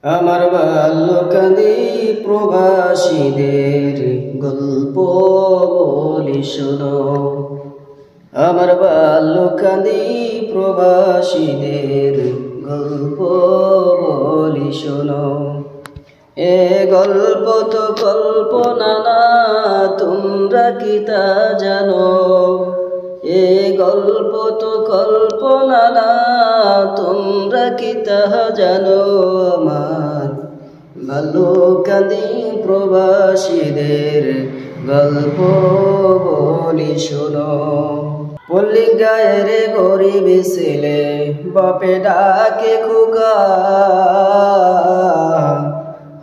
আমার বাল্যকালী প্রবাসীদের গল্প বলি শোনো। আমার বাল্যকালী প্রবাসীদের গল্প বলি শোনো। এ গল্প তো কল্পনা না, তোমরা কি তা জানো? এ গল্প তো কল্পনা না, তোমরা কি তা জানো? আমার বাল্যকালী প্রবাসীদের গল্প বলি শোনো। পল্লী গায়ের গরিব ছেলে বাপে ডাকে খোকা,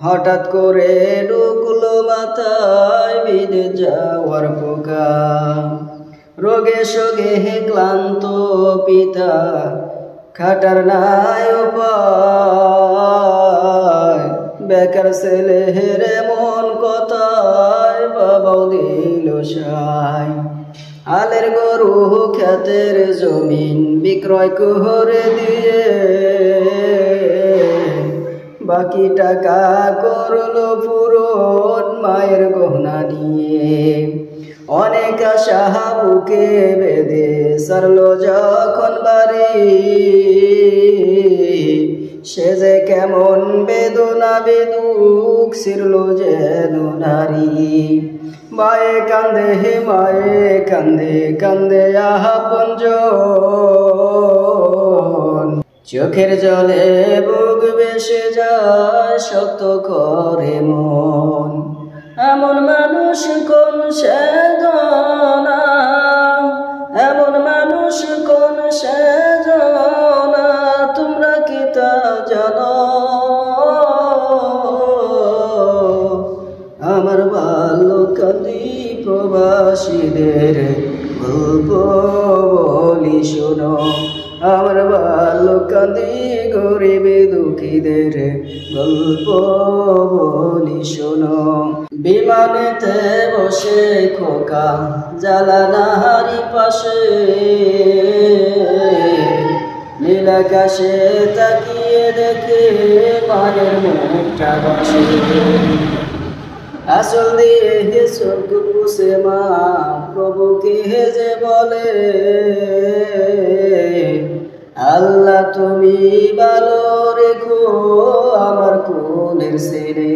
হঠাৎ করে ঢুকলো মাথায় বিদেশ যাওয়ার পোকা। রোগে শোগে ক্লান্ত পিতা খাটার নাই উপায়, বেকার ছেলে হেরে মন কথায় বাবাও দিল সাই। হালের গরু ক্ষেতের জমিন বিক্রয় করে দিয়ে বাকি টাকা করলো পূরণ মায়ের গহনা নিয়ে। অনেক আশা বুকে বেঁধে সারলো যখন বাড়ি, সে যে কেমন বেদনা বেদুক ছিড়লো যেন নারী। মায়ে কান্দে হে মায়ে কান্দে কান্দে আপনজন, চোখের জলে বুক ভেসে যায় শক্ত করে মন। এমন মানুষ কোন সেজনা, এমন মানুষ কোন সেজনা, তোমরা কি তা জানো? আমার বাল্যকালী প্রবাসীদের গল্প বলি শোনো। আমার বাল্যকালী গরিব দুঃখীদের গল্প বলি শোনো। বিমানেতে বসে খোকা জালানাহারি পাশে, নীল আকাশে তাকিয়ে দেখে মায়ের মুখটা বসে। আসল দিয়ে স্বর্গ পুষে মা প্রভুকে যে বলে, আল্লাহ তুমি ভালো রেখো আমার কোলের ছেলে।